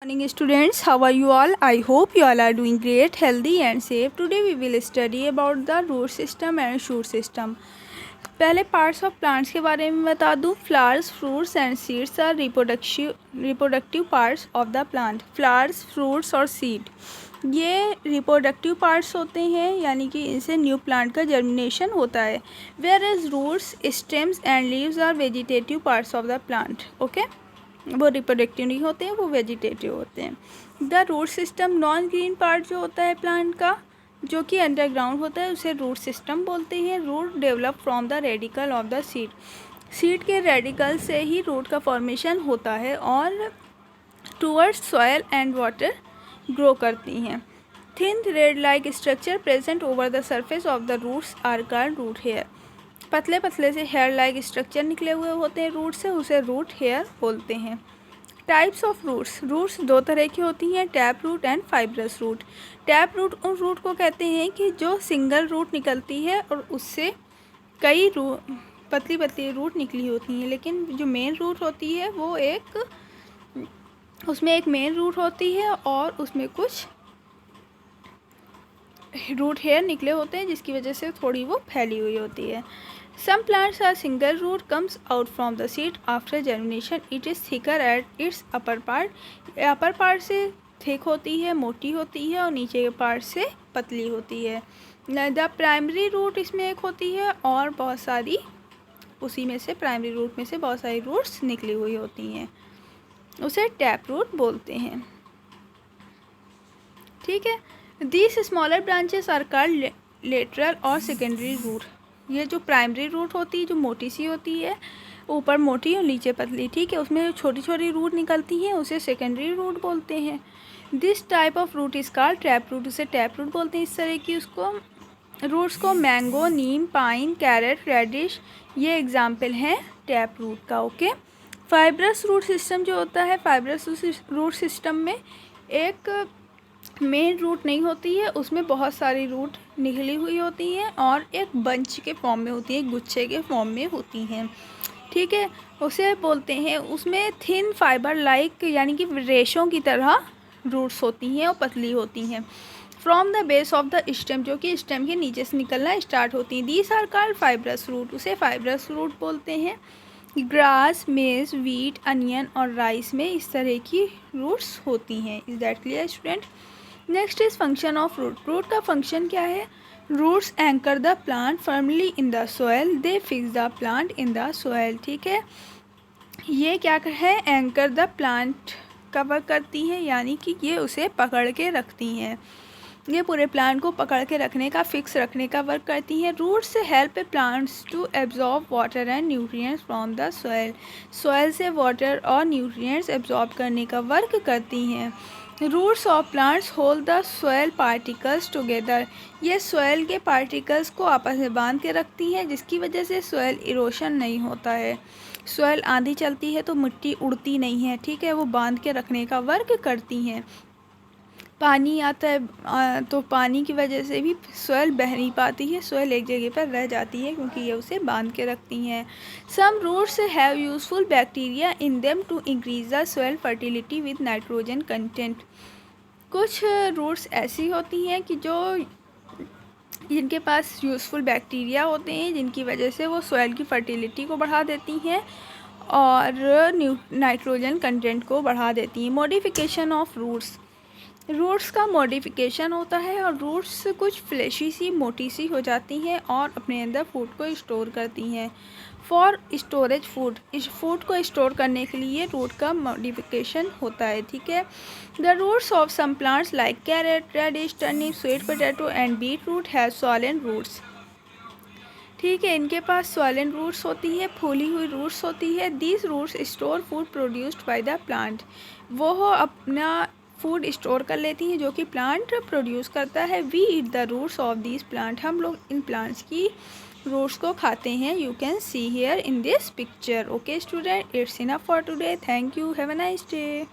Morning students, how are you all? I hope you all are doing great, healthy and safe. Today we will study about the root system and shoot system. पहले parts of plants के बारे में बता दूं. Flowers, fruits and seeds are reproductive parts of the plant. Flowers, fruits और seed ये reproductive parts होते हैं, यानी कि इनसे न्यू प्लांट का जर्मिनेशन होता है. Whereas roots, stems and leaves are vegetative parts of the plant. Okay, वो रिप्रोडक्टिव नहीं होते हैं, वो वेजिटेटिव होते हैं. The root system, non green part जो होता है प्लांट का, जो कि अंडरग्राउंड होता है, उसे रूट सिस्टम बोलते हैं. Root develop from the radical of the seed. Seed के रेडिकल से ही रूट का फॉर्मेशन होता है और towards soil and water grow करती हैं. Thin thread like structure present over the surface of the roots are called root hair. पतले पतले से हेयर लाइक स्ट्रक्चर निकले हुए होते हैं रूट से, उसे रूट हेयर बोलते हैं. Types of roots. रूट्स दो तरह की होती हैं, tap root and fibrous root. Tap root उन रूट को कहते हैं कि जो सिंगल रूट निकलती है और उससे कई पतली पतली रूट निकली होती हैं, लेकिन जो मेन रूट होती है वो उसमें एक मेन रूट होती है और उसमें कुछ रूट हेयर निकले होते हैं, जिसकी वजह से थोड़ी वो फैली हुई होती है. Some plants are single root comes out from the seed after germination. It is thicker at its upper part. Upper part से थिक होती है, मोटी होती है, और नीचे के पार्ट से पतली होती है. द प्राइमरी रूट इसमें एक होती है और बहुत सारी उसी में से प्राइमरी रूट में से बहुत सारी रूट्स निकली हुई होती हैं, उसे टैप रूट बोलते हैं. ठीक है. These smaller branches are called lateral और secondary root. ये जो प्राइमरी रूट होती है, जो मोटी सी होती है, ऊपर मोटी और नीचे पतली, ठीक है, उसमें जो छोटी छोटी रूट निकलती हैं उसे सेकेंडरी रूट बोलते हैं. This type of root is called tap root. उसे टैप रूट बोलते हैं इस तरह की उसको रूट्स को. Mango, neem, pine, carrot, radish ये एग्जाम्पल हैं टैप रूट का. ओके. फाइब्रस रूट सिस्टम जो होता है, फाइब्रस रूट सिस्टम में एक मेन रूट नहीं होती है, उसमें बहुत सारी रूट निकली हुई होती हैं और एक बंच के फॉर्म में होती हैं, गुच्छे के फॉर्म में होती हैं. ठीक है, उसे बोलते हैं, उसमें थिन फाइबर लाइक यानी कि रेशों की तरह रूट्स होती हैं और पतली होती हैं. From the base of the stem, जो कि स्टेम के नीचे से निकलना स्टार्ट होती हैं. These are called fibrous root. उसे फाइब्रस रूट बोलते हैं. ग्रास, मेज, वीट, अनियन और राइस में इस तरह की रूट्स होती हैं. Is that clear student? Next is function of root. Root का फंक्शन क्या है? Roots anchor the plant firmly in the soil. They fix the plant in the soil. ठीक है, ये क्या है? एंकर द प्लांट का वर्क करती हैं, यानी कि ये उसे पकड़ के रखती हैं. ये पूरे प्लांट को पकड़ के रखने का, फिक्स रखने का वर्क करती हैं. रूट्स से help plants to absorb water and nutrients from the soil. Soil से वाटर और न्यूट्रिएंट्स एब्जॉर्ब करने का वर्क करती हैं. Roots of plants hold the soil particles together. ये सॉयल के पार्टिकल्स को आपस में बांध के रखती हैं, जिसकी वजह से सॉयल इरोशन नहीं होता है. सॉयल आंधी चलती है तो मिट्टी उड़ती नहीं है, ठीक है, वो बांध के रखने का वर्क करती हैं. पानी आता है तो पानी की वजह से भी सॉयल बह नहीं पाती है, सॉयल एक जगह पर रह जाती है क्योंकि ये उसे बांध के रखती हैं. Some roots have useful bacteria in them to increase the soil fertility with nitrogen content. कुछ रूट्स ऐसी होती हैं कि जिनके पास यूजफुल बैक्टीरिया होते हैं, जिनकी वजह से वो सॉयल की फर्टिलिटी को बढ़ा देती हैं और नाइट्रोजन कंटेंट को बढ़ा देती हैं. Modification of roots. रूट्स का मॉडिफिकेशन होता है और रूट्स कुछ फ्लैशी सी, मोटी सी हो जाती हैं और अपने अंदर फूड को स्टोर करती हैं. For storage food. इस फूड को स्टोर करने के लिए रूट का मॉडिफिकेशन होता है. ठीक है. The roots of some plants like carrot, radish, turnip, sweet potato and beet root have सॉइलेंट रूट्स. ठीक है, इनके पास सॉइलेंट रूट्स होती है, फूली हुई रूट्स होती है. These roots store food produced by the plant. वो अपना फूड स्टोर कर लेती हैं जो कि प्लांट प्रोड्यूस करता है. We eat the roots of this plant. हम लोग इन प्लांट्स की रूट्स को खाते हैं. You can see here in this picture. Okay student, it's enough for today. Thank you. Have a nice day.